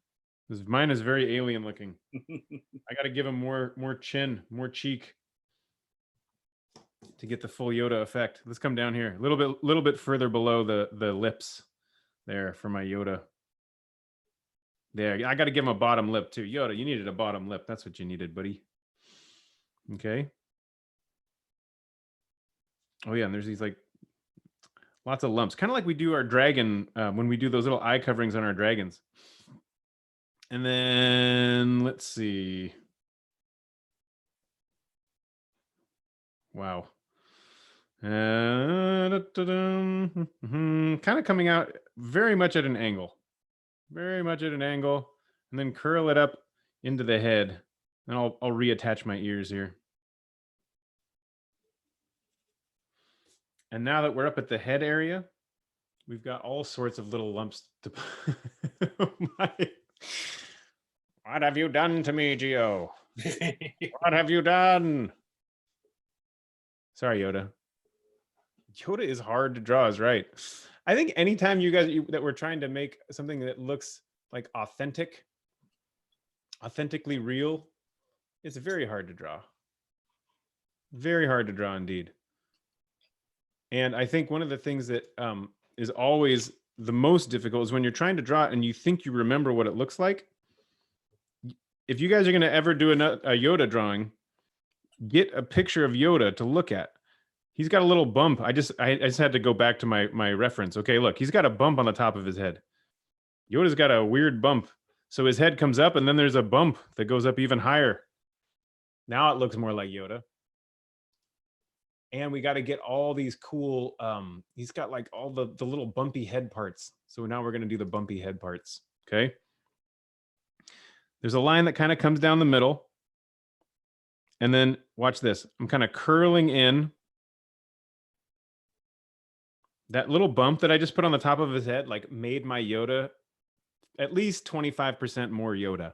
Mine is very alien looking. I got to give him more chin, more cheek to get the full Yoda effect. Let's come down here a little bit further below the lips there for my Yoda. There, I got to give him a bottom lip too. Yoda, you needed a bottom lip. That's what you needed, buddy. Okay. Oh yeah, and there's these like lots of lumps, kind of like we do our dragon when we do those little eye coverings on our dragons. And then let's see. Wow. Kind of coming out very much at an angle. Very much at an angle. And then curl it up into the head. And I'll reattach my ears here. And now that we're up at the head area, we've got all sorts of little lumps to oh my. What have you done to me, Geo? What have you done? Sorry, Yoda. Yoda is hard to draw, is right. I think anytime you guys that we're trying to make something that looks like authentically real, it's very hard to draw. Very hard to draw indeed. And I think one of the things that is always the most difficult is when you're trying to draw it and you think you remember what it looks like. If you guys are going to ever do a Yoda drawing, get a picture of Yoda to look at. He's got a little bump. I just had to go back to my reference. Okay, look, he's got a bump on the top of his head. Yoda's got a weird bump. So his head comes up and then there's a bump that goes up even higher. Now it looks more like Yoda. And we got to get all these cool, he's got like all the little bumpy head parts. So now we're going to do the bumpy head parts. Okay. There's a line that kind of comes down the middle. And then watch this. I'm kind of curling in. That little bump that I just put on the top of his head, like made my Yoda at least 25% more Yoda,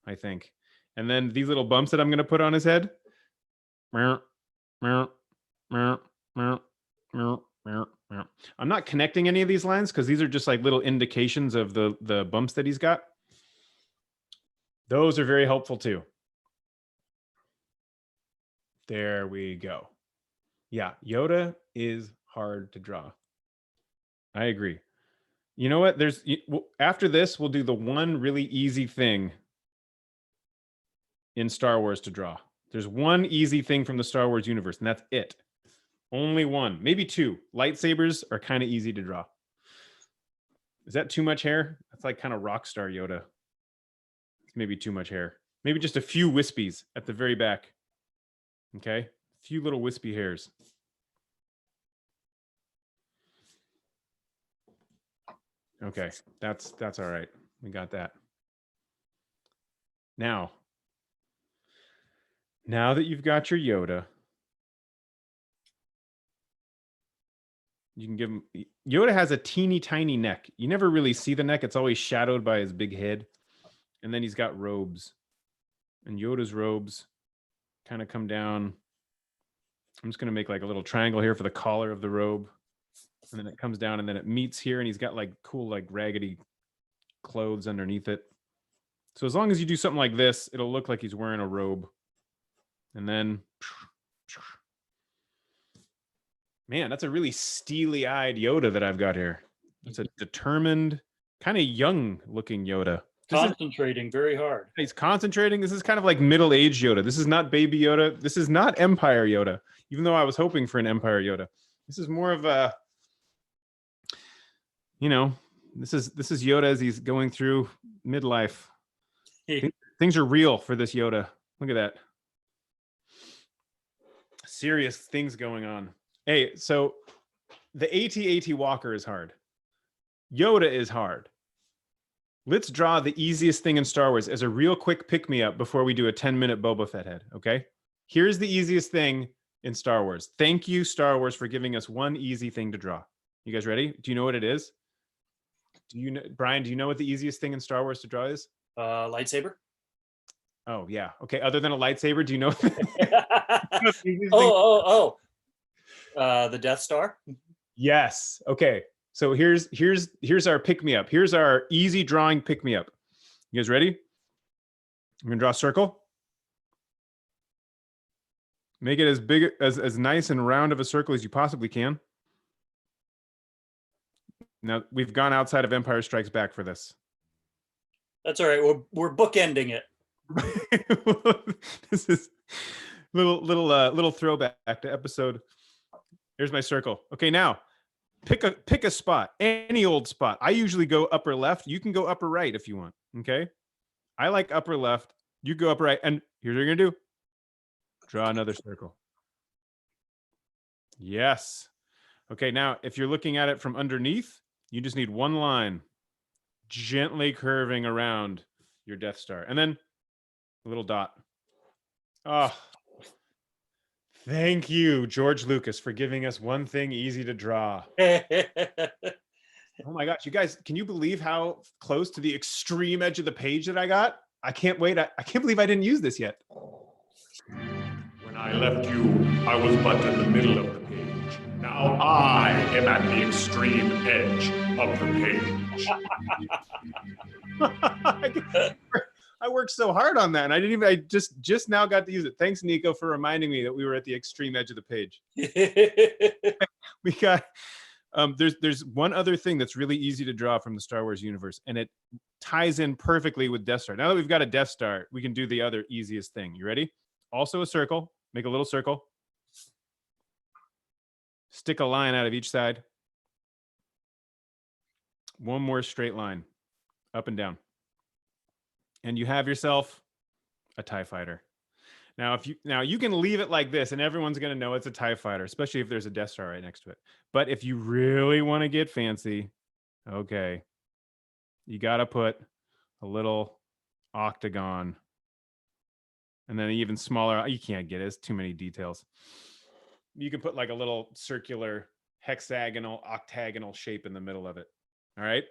I think. And then these little bumps that I'm going to put on his head. I'm not connecting any of these lines because these are just like little indications of the bumps that he's got. Those are very helpful too. There we go. Yeah, Yoda is hard to draw. I agree. You know what? After this, we'll do the one really easy thing in Star Wars to draw. There's one easy thing from the Star Wars universe, and that's it. Only one, maybe two. Lightsabers are kind of easy to draw. Is that too much hair? That's like kind of rock star Yoda. It's maybe too much hair. Maybe just a few wispies at the very back. Okay, a few little wispy hairs. Okay, that's all right. We got that. Now that you've got your Yoda, you can give him. Yoda has a teeny tiny neck. You never really see the neck. It's always shadowed by his big head. And then he's got robes. And Yoda's robes kind of come down. I'm just going to make like a little triangle here for the collar of the robe. And then it comes down and then it meets here. And he's got like cool, like raggedy clothes underneath it. So as long as you do something like this, it'll look like he's wearing a robe. And then, man, that's a really steely-eyed Yoda that I've got here. It's a determined, kind of young-looking Yoda. Concentrating very hard. He's concentrating. This is kind of like middle-aged Yoda. This is not baby Yoda. This is not Empire Yoda, even though I was hoping for an Empire Yoda. This is more of a, you know, this is Yoda as he's going through midlife. Things are real for this Yoda. Look at that. Serious things going on. Hey, so the AT-AT Walker is hard. Yoda is hard. Let's draw the easiest thing in Star Wars as a real quick pick-me-up before we do a 10-minute Boba Fett head, okay? Here's the easiest thing in Star Wars. Thank you, Star Wars, for giving us one easy thing to draw. You guys ready? Do you know what it is? Do you know, Brian, do you know what the easiest thing in Star Wars to draw is? Lightsaber. Oh, yeah. Okay, other than a lightsaber, do you know? The Death Star. Yes. Okay. So here's our pick-me-up. Here's our easy drawing pick-me-up. You guys ready? I'm gonna draw a circle. Make it as big, as nice and round of a circle as you possibly can. Now we've gone outside of Empire Strikes Back for this. That's all right. We're bookending it. This is little throwback to episode. Here's my circle. Okay, now pick a spot, any old spot. I usually go upper left. You can go upper right if you want. Okay, I like upper left. You go upper right, and here's what you're gonna do: draw another circle. Yes. Okay, now if you're looking at it from underneath, you just need one line, gently curving around your Death Star, and then a little dot. Oh, thank you, George Lucas, for giving us one thing easy to draw. Oh my gosh, you guys, can you believe how close to the extreme edge of the page that I got? I can't wait. I can't believe I didn't use this yet. When I left you, I was but in the middle of the page. Now I am at the extreme edge of the page. I worked so hard on that, and I just now got to use it. Thanks, Nico, for reminding me that we were at the extreme edge of the page. We got there's one other thing that's really easy to draw from the Star Wars universe, and it ties in perfectly with Death Star. Now that we've got a Death Star, we can do the other easiest thing. You ready? Also a circle. Make a little circle. Stick a line out of each side. One more straight line, up and down. And you have yourself a TIE fighter. Now, you can leave it like this, and everyone's going to know it's a TIE fighter, especially if there's a Death Star right next to it. But if you really want to get fancy, okay, you got to put a little octagon, and then even smaller. You can't get it. It's too many details. You can put like a little circular, hexagonal, octagonal shape in the middle of it. All right.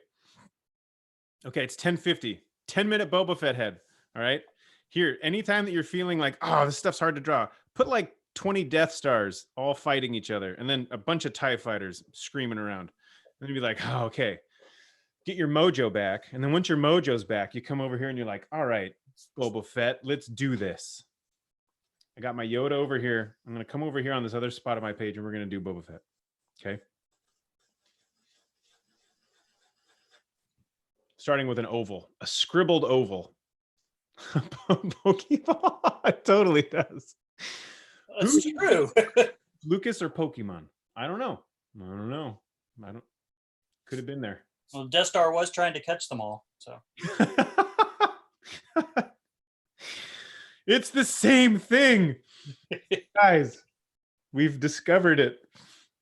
Okay, it's 10:50. 10-minute Boba Fett head. All right. Here, anytime that you're feeling like, oh, this stuff's hard to draw, put like 20 Death Stars all fighting each other, and then a bunch of TIE fighters screaming around. And you'd be like, oh, okay. Get your mojo back. And then once your mojo's back, you come over here and you're like, all right, Boba Fett, let's do this. I got my Yoda over here. I'm going to come over here on this other spot of my page, and we're going to do Boba Fett. Okay. Starting with an oval, a scribbled oval. Pokemon. It totally does. That's true. Lucas or Pokemon? I don't know. Could have been there. Well, Death Star was trying to catch them all. So It's the same thing. Guys, we've discovered it.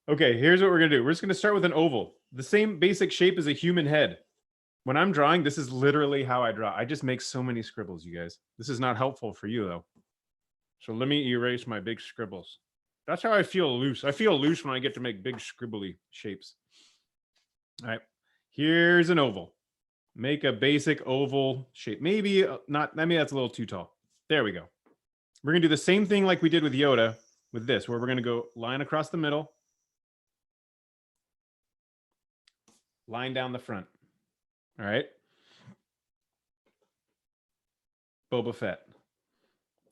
Okay, here's what we're going to do. We're just going to start with an oval. The same basic shape as a human head. When I'm drawing, this is literally how I draw. I just make so many scribbles, you guys. This is not helpful for you, though. So let me erase my big scribbles. That's how I feel loose. I feel loose when I get to make big scribbly shapes. All right, here's an oval. Make a basic oval shape. Maybe not, maybe that's a little too tall. There we go. We're going to do the same thing like we did with Yoda with this, where we're going to go line across the middle, line down the front. All right. Boba Fett.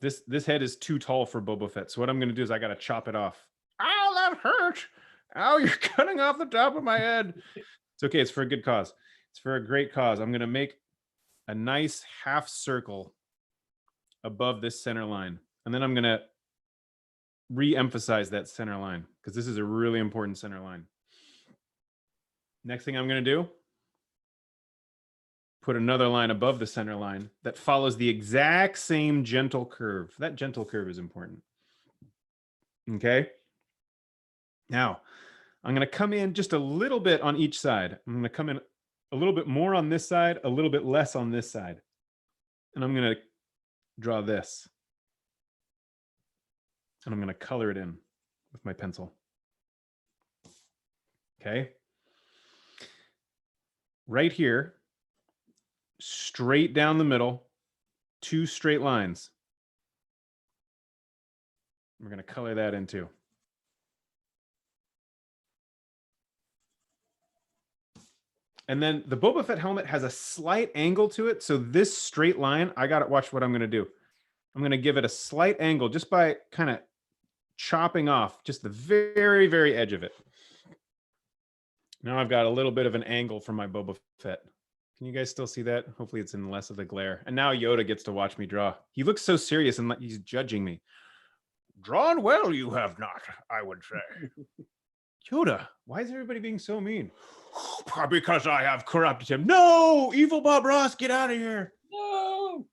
This head is too tall for Boba Fett. So what I'm going to do is I got to chop it off. Ow, that hurt. Ow, you're cutting off the top of my head. It's okay. It's for a good cause. It's for a great cause. I'm going to make a nice half circle above this center line. And then I'm going to re-emphasize that center line because this is a really important center line. Next thing I'm going to do, put another line above the center line that follows the exact same gentle curve. That gentle curve is important. Okay. Now, I'm going to come in just a little bit on each side. I'm going to come in a little bit more on this side, a little bit less on this side. And I'm going to draw this. And I'm going to color it in with my pencil. Okay. Right here, straight down the middle, 2 straight lines. We're going to color that in too. And then the Boba Fett helmet has a slight angle to it. So this straight line, I got to watch what I'm going to do. I'm going to give it a slight angle just by kind of chopping off just the very, very edge of it. Now I've got a little bit of an angle for my Boba Fett. Can you guys still see that? Hopefully it's in less of the glare. And now Yoda gets to watch me draw. He looks so serious and like he's judging me. Drawn well, you have not, I would say. Yoda, why is everybody being so mean? Because I have corrupted him. No, evil Bob Ross, get out of here. No.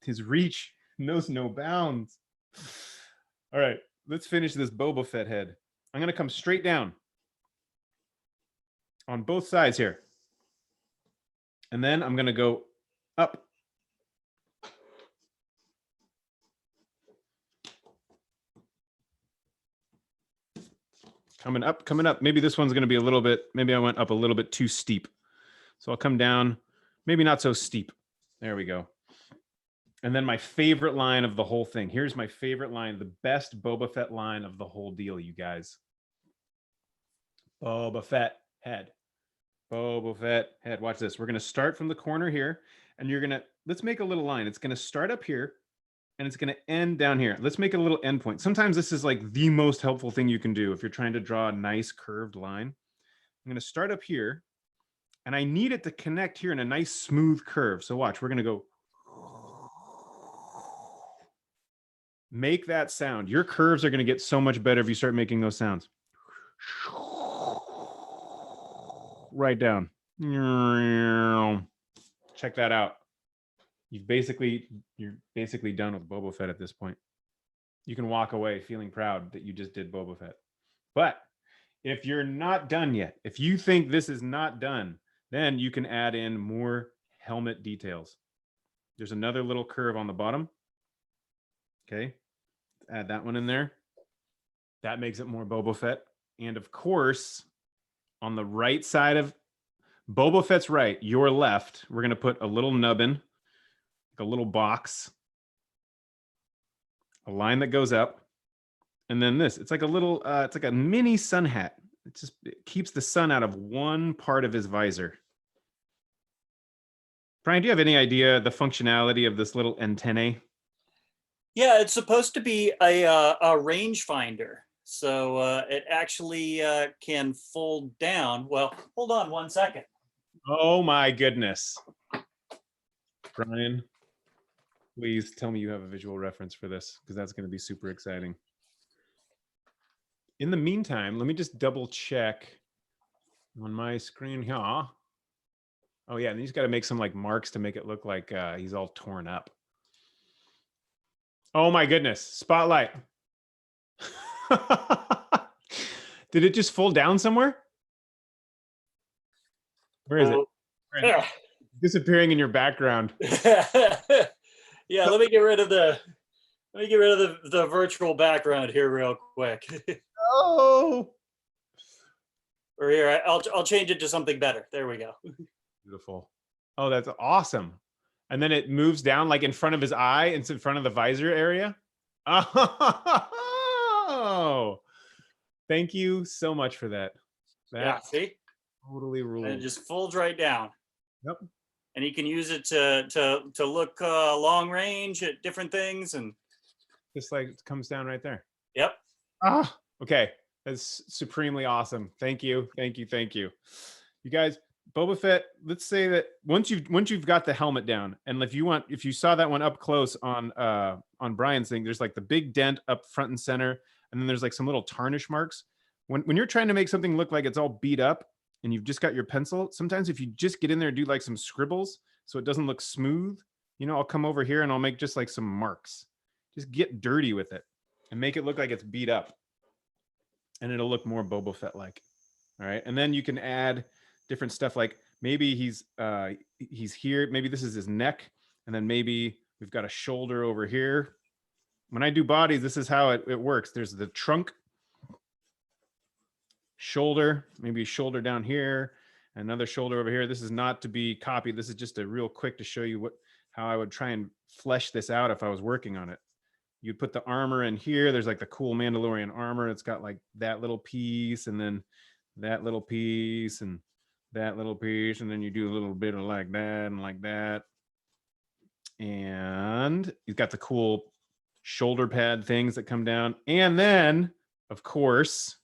His reach knows no bounds. All right, let's finish this Boba Fett head. I'm going to come straight down on both sides here. And then I'm going to go up. Coming up, coming up. Maybe this one's going to be a little bit, maybe I went up a little bit too steep. So I'll come down, maybe not so steep. There we go. And then my favorite line of the whole thing. Here's my favorite line, the best Boba Fett line of the whole deal, you guys. Boba Fett head. Boba Fett head. Watch this. We're going to start from the corner here, and you're going to, let's make a little line. It's going to start up here, and it's going to end down here. Let's make a little end point. Sometimes this is like the most helpful thing you can do if you're trying to draw a nice curved line. I'm going to start up here, and I need it to connect here in a nice smooth curve. So watch, we're going to go. Make that sound. Your curves are going to get so much better if you start making those sounds. Right down. Check that out. You're basically done with Boba Fett at this point. You can walk away feeling proud that you just did Boba Fett. But if you're not done yet, if you think this is not done, then you can add in more helmet details. There's another little curve on the bottom. Okay, add that one in there. That makes it more Boba Fett. And of course, on the right side of Boba Fett's right, your left, we're going to put a little nubbin, a little box, a line that goes up, and then this. It's like a little, it's like a mini sun hat. It keeps the sun out of one part of his visor. Brian, do you have any idea the functionality of this little antennae? Yeah, it's supposed to be a rangefinder. So it actually can fold down. Well, hold on 1 second. Oh my goodness. Brian, please tell me you have a visual reference for this because that's going to be super exciting. In the meantime, let me just double check on my screen here. Oh yeah, and he's got to make some like marks to make it look like he's all torn up. Oh my goodness. Spotlight. Did it just fall down somewhere? Where is it? Oh, yeah. Disappearing in your background. Yeah, let me get rid of the virtual background here real quick. Oh, Or here, I'll change it to something better. There we go. beautiful. Oh, that's awesome. And then it moves down like in front of his eye. It's in front of the visor area. Oh, thank you so much for that. Yeah, That see? totally And it rules. just folds right down. Yep. And you can use it to look long range at different things. And Just like it comes down right there. yep. Ah, okay. That's supremely awesome. Thank you. Thank you. Thank you. You guys, Boba Fett, let's say that once you've got the helmet down, and if you saw that one up close on Brian's thing, there's like the big dent up front and center, and then there's like some little tarnish marks. When you're trying to make something look like it's all beat up and you've just got your pencil, sometimes if you just get in there and do like some scribbles so it doesn't look smooth, I'll come over here and I'll make just like some marks. Just get dirty with it and make it look like it's beat up. And it'll look more Boba Fett like. All right. And then you can add different stuff, like maybe he's here, maybe this is his neck, and then maybe we've got a shoulder over here. When I do bodies, this is how it works. There's the trunk, shoulder, maybe shoulder down here, another shoulder over here. This is not to be copied. This is just a real quick to show you how I would try and flesh this out if I was working on it. You'd put the armor in here. There's like the cool Mandalorian armor. It's got like that little piece, and then that little piece, and that little piece, and then you do a little bit of like that and like that. And you've got the cool shoulder pad things that come down. And then, of course,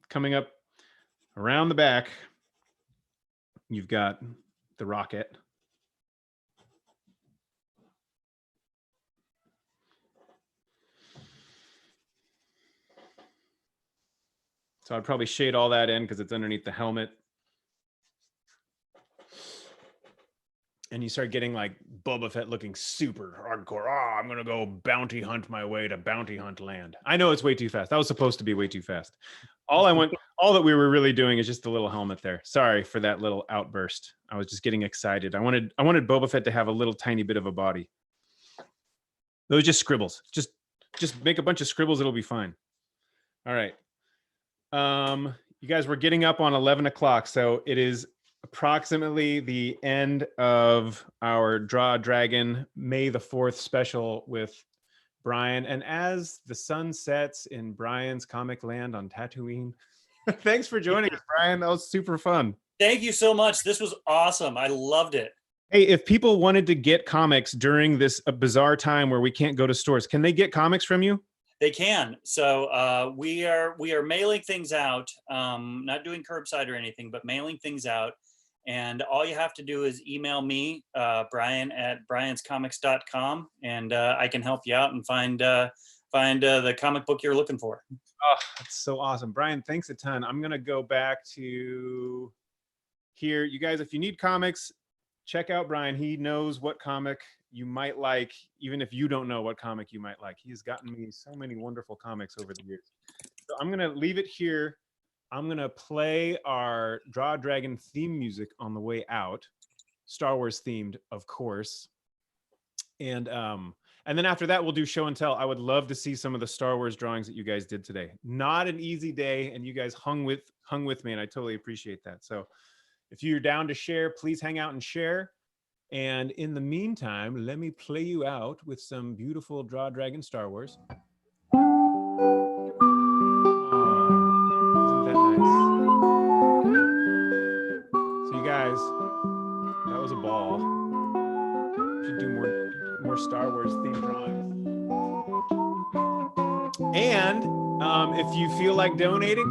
coming up around the back, you've got the rocket. So I'd probably shade all that in because it's underneath the helmet. And you start getting like Boba Fett looking super hardcore. Oh, I'm going to go bounty hunt my way to bounty hunt land. I know it's way too fast. That was supposed to be way too fast. All that we were really doing is just a little helmet there. Sorry for that little outburst. I was just getting excited. I wanted Boba Fett to have a little tiny bit of a body. Those just scribbles. Just make a bunch of scribbles. It'll be fine. All right. You guys, we're getting up on 11 o'clock. So it is approximately the end of our Draw a Dragon May the 4th special with Brian. And as the sun sets in Brian's comic land on Tatooine, thanks for joining us, Brian. That was super fun. Thank you so much. This was awesome. I loved it. Hey, if people wanted to get comics during this bizarre time where we can't go to stores, can they get comics from you? They can. So we are mailing things out, not doing curbside or anything, but mailing things out. And all you have to do is email me, Brian at brianscomics.com, and I can help you out and find the comic book you're looking for. Oh, that's so awesome. Brian, thanks a ton. I'm going to go back to here. You guys, if you need comics, check out Brian. He knows what comic you might like, even if you don't know what comic you might like. He has gotten me so many wonderful comics over the years. So I'm going to leave it here. I'm going to play our Draw a Dragon theme music on the way out. Star Wars themed, of course. And then after that, we'll do show and tell. I would love to see some of the Star Wars drawings that you guys did today. Not an easy day, and you guys hung with me, and I totally appreciate that. So if you're down to share, please hang out and share. And in the meantime, let me play you out with some beautiful Draw a Dragon Star Wars. Guys, that was a ball. We should do more Star Wars themed drawings. And if you feel like donating,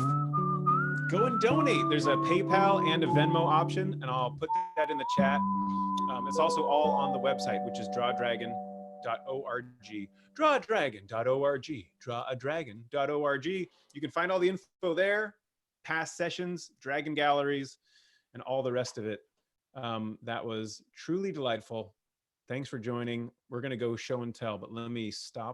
go and donate. There's a PayPal and a Venmo option, and I'll put that in the chat. It's also all on the website, which is drawadragon.org. Drawadragon.org. Drawadragon.org. You can find all the info there, past sessions, Dragon galleries, and all the rest of it. That was truly delightful. Thanks for joining. We're going to go show and tell, but let me stop